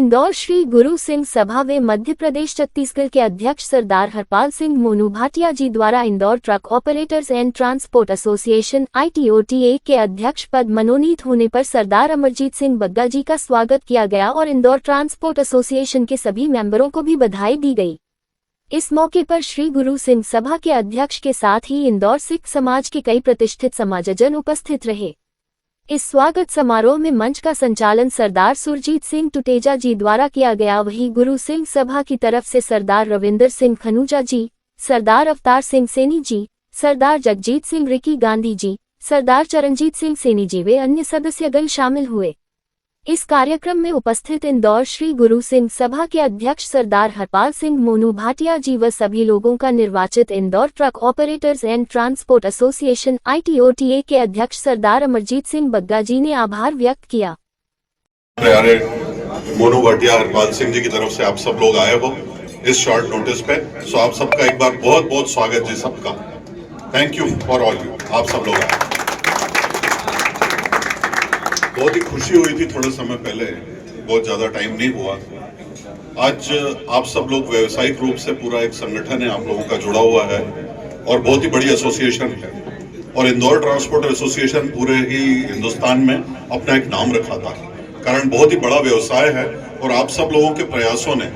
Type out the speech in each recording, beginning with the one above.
इंदौर श्री गुरु सिंह सभा व मध्य प्रदेश छत्तीसगढ़ के अध्यक्ष सरदार हरपाल सिंह मोनू भाटिया जी द्वारा Indore truck operators and transport association ITOTA के अध्यक्ष पद मनोनीत होने पर सरदार अमरजीत सिंह बग्गा जी का स्वागत किया गया और इंदौर ट्रांसपोर्ट एसोसिएशन के सभी मेंबरों को भी बधाई दी गई। इस मौके पर श्री गुरु सिंह सभा के अध्यक्ष के साथ ही इंदौर सिख समाज के कई प्रतिष्ठित समाजजन उपस्थित रहे। इस स्वागत समारोह में मंच का संचालन सरदार सुरजीत सिंह टुटेजा जी द्वारा किया गया। वहीं गुरु सिंह सभा की तरफ से सरदार रविंदर सिंह खनूजा जी, सरदार अवतार सिंह सैनी जी, सरदार जगजीत सिंह रिकी गांधी जी, सरदार चरणजीत सिंह सैनी जी व अन्य सदस्यगण शामिल हुए। इस कार्यक्रम में उपस्थित इंदौर श्री गुरु सिंह सभा के अध्यक्ष सरदार हरपाल सिंह मोनू भाटिया जी व सभी लोगों का निर्वाचित Indore truck operators and transport association ITOTA के अध्यक्ष सरदार अमरजीत सिंह बग्गा जी ने आभार व्यक्त किया। प्यारे मोनू भाटिया हरपाल सिंह जी की तरफ से आप सब लोग आए हो इस शॉर्ट नोटिस पे, सो आप सबका एक बार बहुत बहुत स्वागत जी सबका। Thank you for all you, आप सब लोग आए। बहुत ही खुशी हुई थी थोड़े समय पहले, बहुत ज्यादा टाइम नहीं हुआ। आज आप सब लोग व्यवसायिक रूप से पूरा एक संगठन है आप लोगों का जुड़ा हुआ है और बहुत ही बड़ी एसोसिएशन है और इंदौर ट्रांसपोर्ट एसोसिएशन पूरे ही हिंदुस्तान में अपना एक नाम रखा था, कारण बहुत ही बड़ा व्यवसाय है और आप सब लोगों के प्रयासों ने,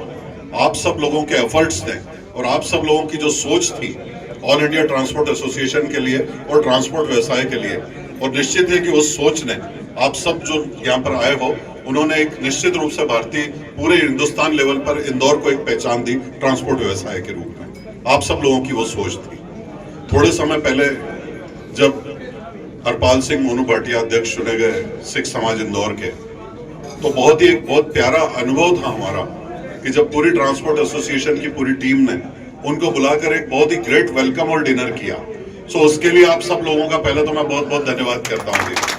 आप सब लोगों के एफर्ट्स ने और आप सब लोगों की जो सोच थी ऑल इंडिया ट्रांसपोर्ट एसोसिएशन के लिए और ट्रांसपोर्ट व्यवसाय के लिए, और निश्चित है कि उस सोच ने आप सब जो यहाँ पर आए हो उन्होंने एक निश्चित रूप से भारतीय पूरे हिंदुस्तान लेवल पर इंदौर को एक पहचान दी ट्रांसपोर्ट व्यवसाय के रूप में। आप सब लोगों की वो सोच थी। थोड़े समय पहले जब हरपाल सिंह मोनू भाटिया अध्यक्ष चुने गए सिख समाज इंदौर के, तो एक बहुत प्यारा अनुभव था हमारा कि जब पूरी ट्रांसपोर्ट एसोसिएशन की पूरी टीम ने उनको बुलाकर एक बहुत ही ग्रेट वेलकम और डिनर किया। सो उसके लिए आप सब लोगों का पहले तो मैं बहुत बहुत धन्यवाद करता हूँ।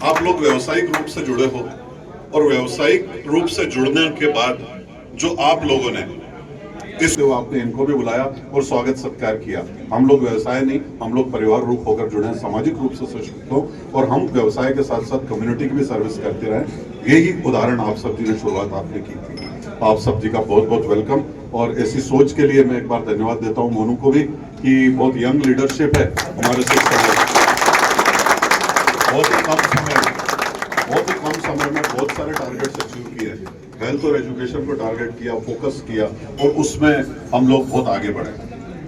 आप लोग व्यवसायिक रूप से जुड़े हो और व्यवसायिक रूप से जुड़ने के बाद जो आप लोगों ने आपने इनको भी बुलाया और स्वागत सत्कार किया। हम लोग व्यवसाय नहीं, हम लोग परिवार रूप होकर जुड़े हैं, सामाजिक रूप से सशक्त हो और हम व्यवसाय के साथ साथ कम्युनिटी की भी सर्विस करते रहे। यही उदाहरण आप सब जी ने शुरुआत आपने की थी। आप सब जी का बहुत बहुत वेलकम और ऐसी सोच के लिए मैं एक बार धन्यवाद देता हूँ मोनू को भी कि बहुत यंग लीडरशिप है हमारे सिख समाज। बहुत ही कम समय में बहुत सारे टारगेट्स अचीव किए, हेल्थ और एजुकेशन को टारगेट किया, फोकस किया और उसमें हम लोग बहुत आगे बढ़े।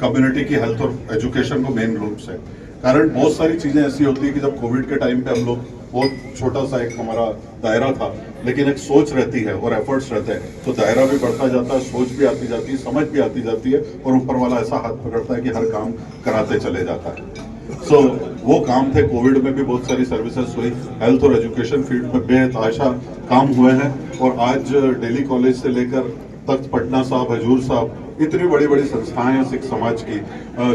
कम्युनिटी की हेल्थ और एजुकेशन को मेन रूप से, कारण बहुत सारी चीजें ऐसी होती है कि जब कोविड के टाइम पे हम लोग बहुत छोटा सा एक हमारा दायरा था, लेकिन एक सोच रहती है और एफर्ट्स रहते हैं तो दायरा भी बढ़ता जाता है, सोच भी आती जाती है, समझ भी आती जाती है और ऊपर वाला ऐसा हाथ पकड़ता है कि हर काम कराते चले जाता है। सो वो काम थे। कोविड में भी बहुत सारी सर्विसेज हुई, हेल्थ और एजुकेशन फील्ड में बेतहाशा काम हुए हैं और आज दिल्ली कॉलेज से लेकर तख्त पटना साहब, हजूर साहब, इतनी बड़ी बड़ी संस्थाएं हैं सिख समाज की,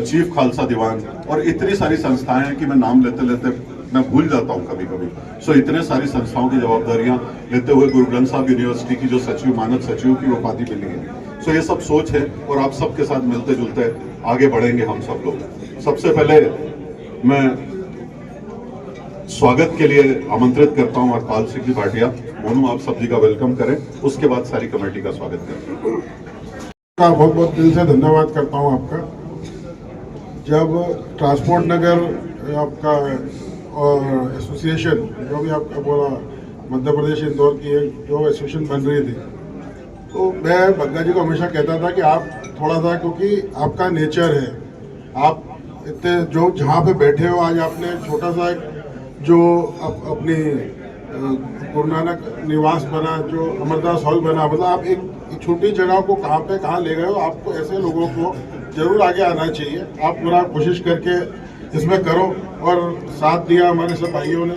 चीफ खालसा दीवान और इतनी सारी संस्थाएं हैं कि मैं नाम लेते लेते मैं भूल जाता हूं कभी कभी। सो इतने सारी संस्थाओं की जवाबदारियां लेते हुए गुरु ग्रंथ साहब यूनिवर्सिटी की जो सचिव, मानद सचिव की उपाधि मिली है। सो ये सब सोच है और आप सबके साथ मिलते जुलते आगे बढ़ेंगे हम सब लोग। सबसे पहले मैं स्वागत के लिए आमंत्रित करता हूं हरपाल सिंह जी भाटिया। मोनू आप सब जी का वेलकम करें, उसके बाद सारी कमेटी का स्वागत करें। बहुत बहुत दिल से धन्यवाद करता हूं आपका। जब ट्रांसपोर्ट नगर आपका और एसोसिएशन जो भी आपका बोला मध्य प्रदेश इंदौर की जो एसोसिएशन बन रही थी, तो मैं बग्गा जी को हमेशा कहता था कि आप थोड़ा सा, क्योंकि आपका नेचर है, आप इतने जो जहाँ पे बैठे हो, आज आपने छोटा सा जो अपनी गुरु नानक निवास बना, जो अमरदास हॉल बना, मतलब आप एक छोटी जगह को कहाँ पे कहाँ ले गए हो। आपको ऐसे लोगों को जरूर आगे आना चाहिए। आप पूरा कोशिश करके इसमें करो और साथ दिया हमारे सब भाइयों ने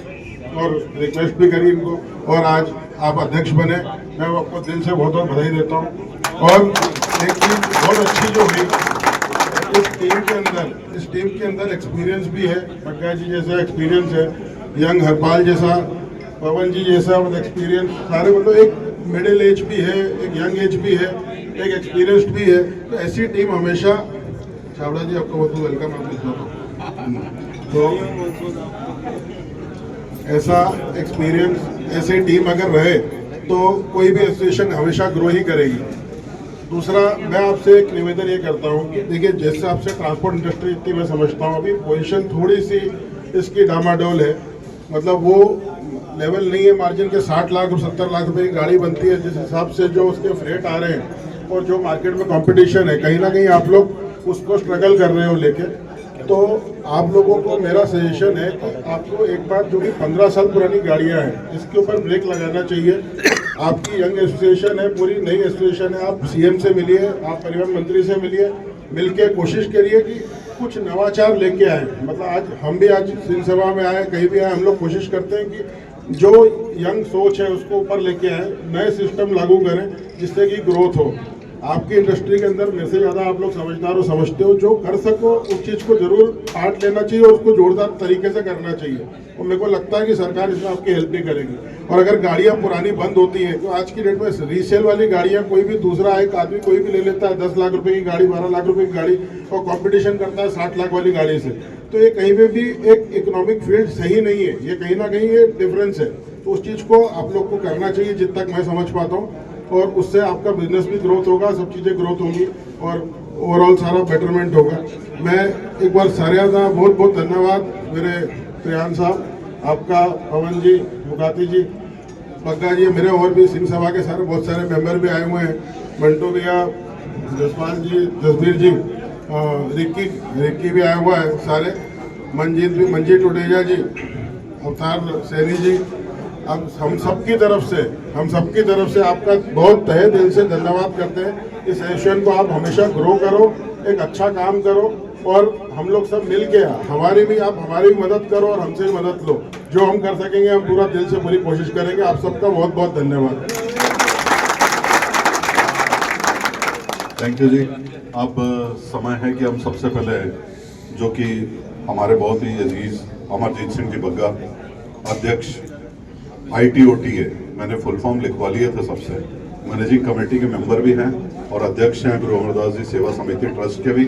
और रिक्वेस्ट भी करी इनको और आज आप अध्यक्ष बने। मैं आपको दिल से बहुत बहुत बधाई देता हूँ। और एक चीज़ बहुत अच्छी जो हुई, इस टीम के अंदर एक्सपीरियंस भी है। बग्गा जी जैसा एक्सपीरियंस है, यंग हरपाल जैसा, पवन जी जैसा एक्सपीरियंस, सारे मतलब एक मिडिल एज भी है, एक यंग एज भी है, एक एक्सपीरियंस्ड भी है। तो ऐसी टीम हमेशा, छावड़ा जी आपका बहुत बहुत वेलकम। तो ऐसा एक्सपीरियंस ऐसी टीम अगर रहे तो कोई भी एसोसिएशन हमेशा ग्रो ही करेगी। दूसरा, मैं आपसे एक निवेदन ये करता हूँ कि देखिए, जैसे आपसे ट्रांसपोर्ट इंडस्ट्री इतनी मैं समझता हूँ, अभी पोजीशन थोड़ी सी इसकी डामाडोल है, मतलब वो लेवल नहीं है मार्जिन के 60 लाख और 70 लाख रुपए की गाड़ी बनती है, जिस हिसाब से जो उसके फ्रेट आ रहे हैं और जो मार्केट में कंपटीशन है, कहीं ना कहीं आप लोग उसको स्ट्रगल कर रहे हो लेके। तो आप लोगों को मेरा सजेशन है कि आपको एक बार जो भी 15 साल पुरानी गाड़ियां हैं इसके ऊपर ब्रेक लगाना चाहिए। आपकी यंग एसोसिएशन है, पूरी नई एसोसिएशन है, आप सीएम से मिलिए, आप परिवहन मंत्री से मिलिए, मिलके कोशिश करिए कि कुछ नवाचार लेके आए। मतलब आज हम भी आज सिंह सभा में आए, कहीं भी आए, हम लोग कोशिश करते हैं कि जो यंग सोच है उसको ऊपर लेके आए, नए सिस्टम लागू करें जिससे कि ग्रोथ हो। आपकी इंडस्ट्री के अंदर मेरे से ज़्यादा आप लोग समझदार हो, समझते हो, जो कर सको उस चीज़ को जरूर पार्ट लेना चाहिए और उसको जोरदार तरीके से करना चाहिए। और मेरे को लगता है कि सरकार इसमें आपकी हेल्प भी करेगी। और अगर गाड़ियाँ पुरानी बंद होती हैं तो आज की डेट में रीसेल वाली गाड़ियाँ कोई भी दूसरा एक आदमी कोई भी ले लेता है, 10 लाख रुपए की गाड़ी, 12 लाख रुपए की गाड़ी, और कॉम्पिटिशन करता है 60 लाख वाली गाड़ी से। तो ये कहीं पे भी एक इकोनॉमिक फील्ड सही नहीं है, ये कहीं ना कहीं ये डिफरेंस है। तो उस चीज़ को आप लोग को करना चाहिए जितना तक मैं समझ पाता हूँ, और उससे आपका बिजनेस भी ग्रोथ होगा, सब चीज़ें ग्रोथ होंगी और ओवरऑल सारा बेटरमेंट होगा। मैं एक बार सारे बहुत बहुत धन्यवाद मेरे प्रियान साहब, आपका, पवन जी, मुगाती जी, पग्गा जी, मेरे और भी सिंह सभा के सारे बहुत सारे मेंबर भी आए हुए हैं, मंटू भैया, जसपाल जी, जसबीर जी, रिक्की भी आया हुआ है, सारे मंजीत टोटेजा जी, अवतार सैनी जी। अब हम सबकी तरफ से आपका बहुत तहे दिल से धन्यवाद करते हैं। इस एसोसिएशन को आप हमेशा ग्रो करो, एक अच्छा काम करो, और हम लोग सब मिल के आप हमारी भी मदद करो और हमसे भी मदद लो। जो हम कर सकेंगे हम पूरा दिल से पूरी कोशिश करेंगे। आप सबका बहुत बहुत धन्यवाद। थैंक यू जी। अब समय है कि हम सबसे पहले जो कि हमारे बहुत ही अजीज अमरजीत सिंह जी बग्गा, अध्यक्ष ITOTA, मैंने फुल फॉर्म लिखवा लिए थे सबसे, मैनेजिंग कमेटी के मेंबर भी हैं और अध्यक्ष हैं गुरु अमरदास जी सेवा समिति ट्रस्ट के भी।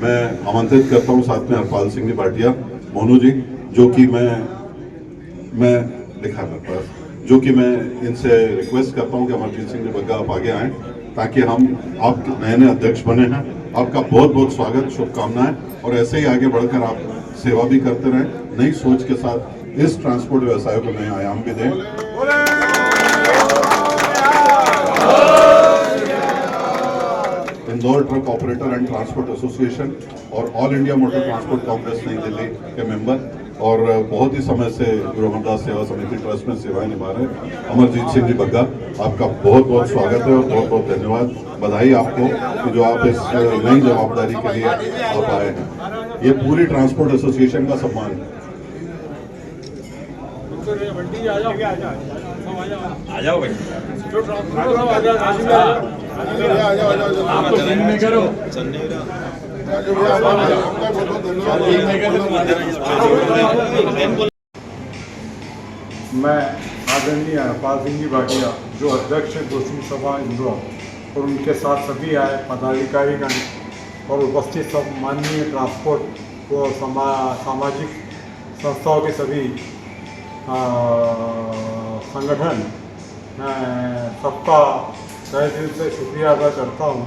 मैं आमंत्रित करता हूं साथ में हरपाल सिंह जी भाटिया, मोनू जी, जो कि मैं लिखा मेरे पास, जो कि मैं इनसे रिक्वेस्ट करता हूं कि अमरजीत सिंह जी बग्गा आप आगे आएँ ताकि हम आप नए अध्यक्ष बने हैं। आपका बहुत बहुत स्वागत, शुभकामनाएं, और ऐसे ही आगे बढ़कर आप सेवा भी करते रहें, नई सोच के साथ इस ट्रांसपोर्ट व्यवसाय को नए आयाम भी दें। Indore truck operator and transport association और all India motor transport congress Nai Delhi के मेंबर और बहुत ही समय से गुरु अमरदास सेवा समिति ट्रस्ट में सेवाएं निभा रहे अमरजीत सिंह जी बग्गा, आपका बहुत बहुत स्वागत है और बहुत बहुत धन्यवाद, बधाई आपको कि जो आप इस नई जवाबदारी के लिए आप आए हैं। ये पूरी ट्रांसपोर्ट एसोसिएशन का सम्मान है। आ जाओ भाई, मैं आदरणीय हरपाल सिंह जी भाटिया, जो अध्यक्ष हैं सिंह सभा इंदौर, और उनके साथ सभी आए पदाधिकारीगण और उपस्थित सब माननीय ट्रांसपोर्ट व सामाजिक संस्थाओं के सभी संगठन, मैं सबका तहे दिल से शुक्रिया अदा करता हूँ।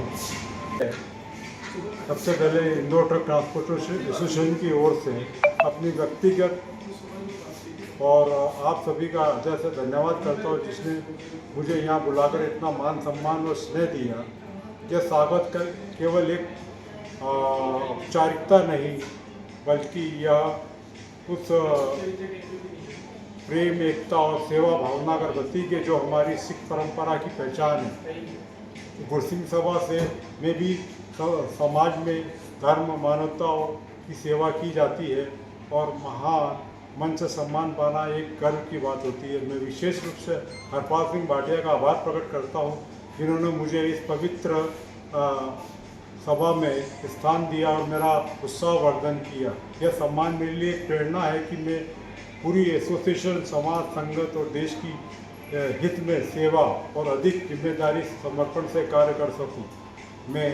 सबसे पहले इंदौर ट्रक ट्रांसपोर्ट एसोसिएशन की ओर से अपनी व्यक्तिगत और आप सभी का हृदय से धन्यवाद करता हूँ, जिसने मुझे यहाँ बुलाकर इतना मान सम्मान और स्नेह दिया। यह स्वागत कर केवल एक औपचारिकता नहीं, बल्कि यह उस प्रेम, एकता और सेवा भावना का प्रतीक है जो हमारी सिख परंपरा की पहचान है। गुरसिंह सभा से में भी समाज में धर्म, मानवता की सेवा की जाती है और महान मन से सम्मान पाना एक गर्व की बात होती है। मैं विशेष रूप से हरपाल सिंह भाटिया का आभार प्रकट करता हूँ, जिन्होंने मुझे इस पवित्र सभा में स्थान दिया और मेरा उत्साहवर्धन किया। यह सम्मान मेरे लिए एक प्रेरणा है कि मैं पूरी एसोसिएशन, समाज, संगत और देश की हित में सेवा और अधिक जिम्मेदारी समर्पण से कार्य कर सकूं। मैं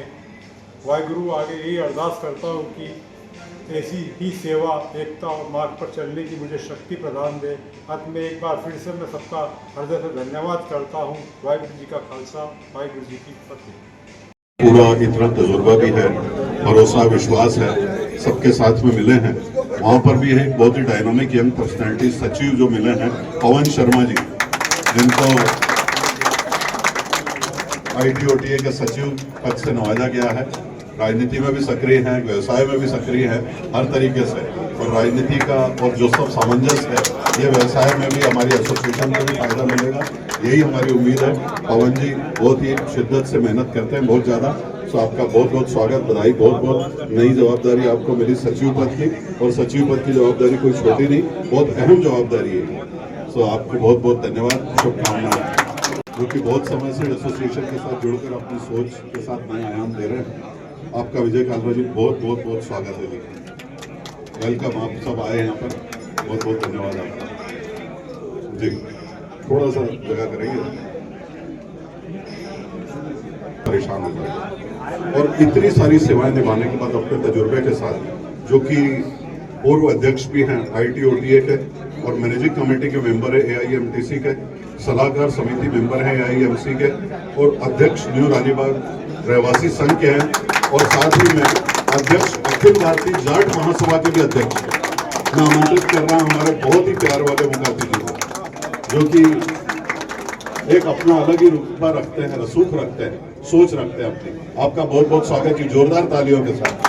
वाहिगुरु आगे यही अरदास करता हूं कि ऐसी ही सेवा, एकता और मार्ग पर चलने की मुझे शक्ति प्रदान दे। अंत में एक बार फिर से मैं सबका हृदय से धन्यवाद करता हूँ। वाहिगुरु जी का खालसा, वाहिगुरु जी की फतेह। पूरा इतना तजुर्बा भी है, भरोसा विश्वास है, सबके साथ में मिले हैं। वहाँ पर भी एक बहुत ही डायनामिक यंग पर्सनैलिटी सचिव जो मिले हैं, पवन शर्मा जी, जिनको ITOTA के सचिव पद से नवाजा गया है। राजनीति में भी सक्रिय हैं, व्यवसाय में भी सक्रिय हैं, हर तरीके से। और राजनीति का और जो सब सामंजस्य है, ये व्यवसाय में भी हमारी एसोसिएशन को भी फायदा मिलेगा, यही हमारी उम्मीद है। पवन जी बहुत ही शिद्दत से मेहनत करते हैं, बहुत ज़्यादा। सो आपका बहुत बहुत स्वागत, बधाई। बहुत बहुत नई जवाबदारी आपको मिली सचिव पद की, और सचिव पद की जवाबदारी कोई छोटी नहीं, बहुत अहम जवाबदारी है। सो आपको बहुत बहुत धन्यवाद, शुभकामनाएं। जो कि बहुत समय से एसोसिएशन के साथ जुड़कर अपनी सोच के साथ नए आयाम दे रहे हैं। आपका विजय कालरा जी बहुत बहुत बहुत स्वागत है जी, वेलकम। आप सब आए यहाँ पर, बहुत बहुत धन्यवाद आपका जी। थोड़ा सा जगह करेंगे, परेशान हो जाएगा। और इतनी सारी सेवाएं निभाने के बाद अपने तजुर्बे के साथ, जो कि पूर्व अध्यक्ष भी हैं ITOTA के और मैनेजिंग कमेटी के मेंबर है AIMTC के, सलाहकार समिति मेंबर है AIMC के, और अध्यक्ष न्यू रानीबाग रहवासी संघ के हैं, और साथ ही में अध्यक्ष अखिल भारतीय जाट महासभा के भी अध्यक्ष हैं। मैं आमंत्रित कर रहा हूं हमारे बहुत ही प्यार वाले मुखाती जी को, जो कि एक अपना अलग ही रुतबा रखते हैं, रसूख रखते हैं, सोच रखते हैं अपनी। आपका बहुत बहुत स्वागत जी, जोरदार तालियों के साथ।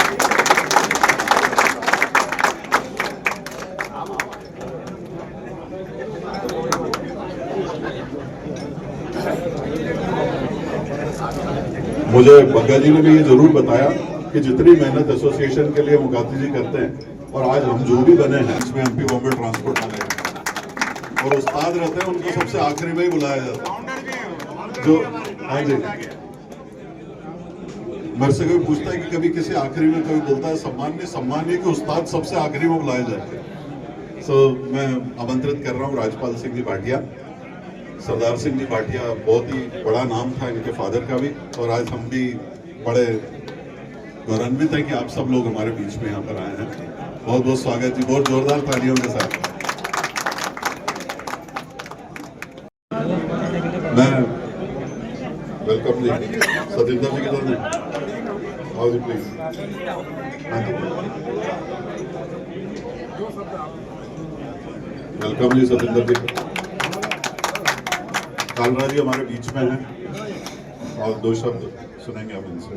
मुझे बग्गा जी ने भी ये जरूर बताया कि जितनी मेहनत एसोसिएशन के लिए मुखाती जी करते हैं, और आज हम जो भी बने हैं इसमें MP बॉम्बे ट्रांसपोर्ट वाले हैं, और उस्ताद रहते हैं, उनको सबसे आखिरी में ही बुलाया जाता है। जो हाँ जी, मेरे से कोई पूछता है कि कभी किसी आखिरी में कोई बोलता है सम्मान नहीं कि उस्ताद सबसे आखिरी में बुलाया जाए। सो मैं आमंत्रित कर रहा हूँ राजपाल सिंह जी भाटिया। सरदार सिंह जी भाटिया बहुत ही बड़ा नाम था इनके फादर का भी, और आज हम भी बड़े गौरवान्वित हैं कि आप सब लोग हमारे बीच में यहाँ पर आए हैं। बहुत बहुत स्वागत जी, बहुत जोरदार तालियों के साथ। मैं वेलकम जी, सतिंदर जी किधर हैं? आओ जी प्लीज। हाँ जी, वेलकम जी सतिंदर जी। कालरा जी हमारे बीच में हैं, और दो शब्द सुनेंगे आप इनसे।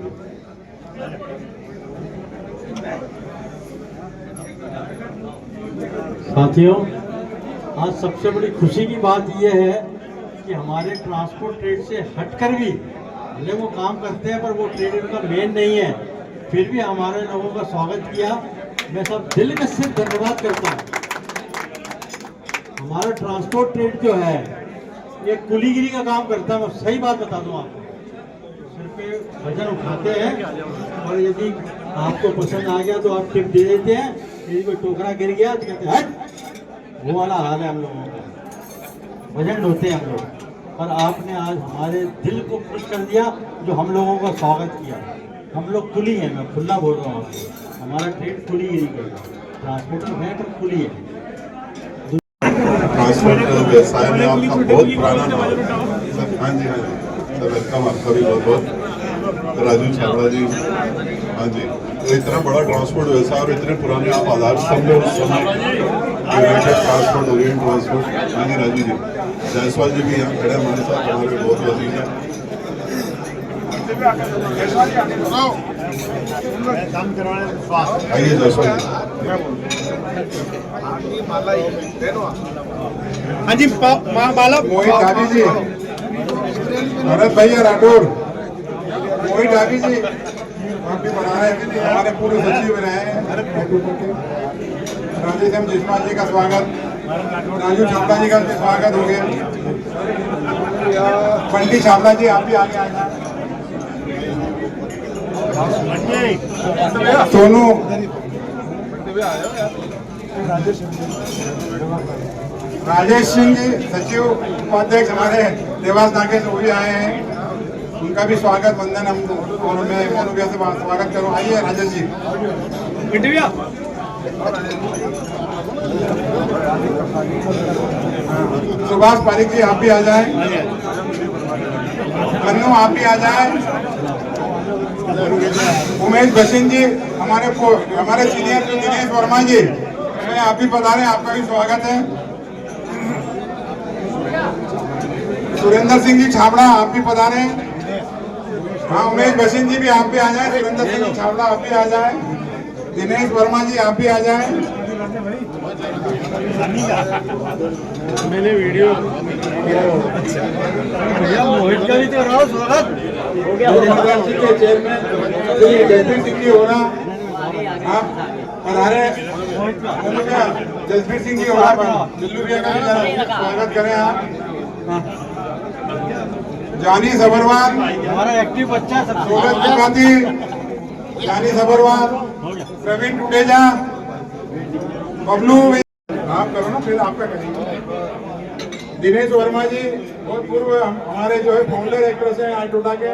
साथियों, आज सबसे बड़ी खुशी की बात यह है कि हमारे ट्रांसपोर्ट ट्रेड से हटकर भी, भले वो काम करते हैं पर वो ट्रेड उनका मेन नहीं है, फिर भी हमारे लोगों का स्वागत किया। मैं सब दिल में सिर्फ धन्यवाद करता हूँ। हमारा ट्रांसपोर्ट ट्रेड जो है ये कुलीगिरी का काम करता है। मैं सही बात बता दूं आपको, सिर पे वजन उठाते हैं, और यदि आपको पसंद आ गया तो आप टिप दे देते हैं। यदि कोई टोकरा गिर गया तो कहते हैं हट, वो वाला हाल है हम लोगों का। वजन ढोते हैं हम लोग, और आपने आज हमारे दिल को खुश कर दिया जो हम लोगों का स्वागत किया। हम लोग कुली हैं, मैं खुला बोल रहा हूँ आपको, हमारा ट्रेड कुलीगिरी का, ट्रांसपोर्ट में है पर कुली है। ट्रांसपोर्ट व्यवसाय में आपका बहुत पुराना नाम है। हाँ जी, हाँ जी सर, वेलकम आपका भी बहुत बहुत। राजू छाबड़ा जी, हाँ जी, तो इतना बड़ा ट्रांसपोर्ट व्यवसाय और इतने पुराने आप आधार स्तंभ हो उस समय, यूनाइटेड ट्रांसपोर्ट, ओरिएंट ट्रांसपोर्ट। हाँ जी राजू जी, जायसवाल जी भी यहाँ खड़े हमारे साथ, हमारे बहुत वजीर हैं। आइए जायसवाल जी। हाँ जी, माला मोहित डाबी जी, भरत भैया राठौर, मोहित डाबी जी, आप भी बना रहे हैं, हमारे पूर्व सचिव रहे हैं। राजेश एम जिस्माल जी का स्वागत, राजू छाबड़ा जी का स्वागत हो गया। बंटी छाबड़ा जी आप भी आगे आ जाए। सोनू, राजेश सिंह जी सचिव उपाध्यक्ष हमारे देवास नाके से भी आए हैं, उनका भी स्वागत वंदन हम, और मैं मोनू भैया से स्वागत करूँ। आइए राजेश जी। सुभाष पारिक जी आप भी आ जाए, मन्नू आप भी आ जाए, उमेश बसिन जी हमारे सीनियर जो दिनेश वर्मा जी आप भी पधारे, आपका भी स्वागत है। सुरेंद्र सिंह जी छाबड़ा आप भी पधारे। हाँ उमेश बसिन जी भी आप भी आ जाए, सुरेंद्र सिंह जी छाबड़ा आप भी आ जाए, दिनेश वर्मा जी आप भी आ जाए। मैंने वीडियो भैया मोहित का भी तो रहा स्वागत हो गया। के चेयरमैन जसबीर सिंह जी हो रहा आप पधारे, जसबीर सिंह जी हो रहा दिल्लू भैया का स्वागत करें आप। जानी सबरवाल हमारा एक्टिव बच्चा सब सूरज त्रिपाठी, जानी सबरवाल, प्रवीण टुडेजा, बबलू आप करो ना, फिर आपका करेंगे। दिनेश वर्मा जी बहुत पूर्व हमारे जो है फाउंडर एक्ट्रेस हैं आईटोटा के,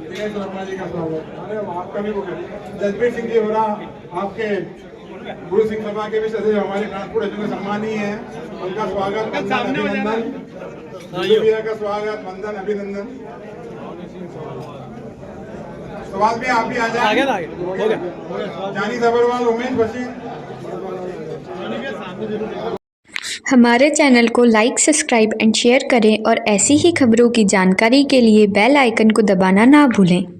दिनेश वर्मा जी का स्वागत। अरे आपका भी जसबीर सिंह जी हो रहा आपके गुरु सिंह सभा के भी सदस्य हमारे ट्रांसपोर्ट एजेंसी सम्मानी है, उनका स्वागत, वंदन अभिनंदन, भैया का स्वागत, वंदन अभिनंदन। सुभाष भी आप भी आ जाए, जानी सबरवाल, उमेश बशीर। हमारे चैनल को लाइक, सब्सक्राइब एंड शेयर करें और ऐसी ही खबरों की जानकारी के लिए बेल आइकन को दबाना ना भूलें।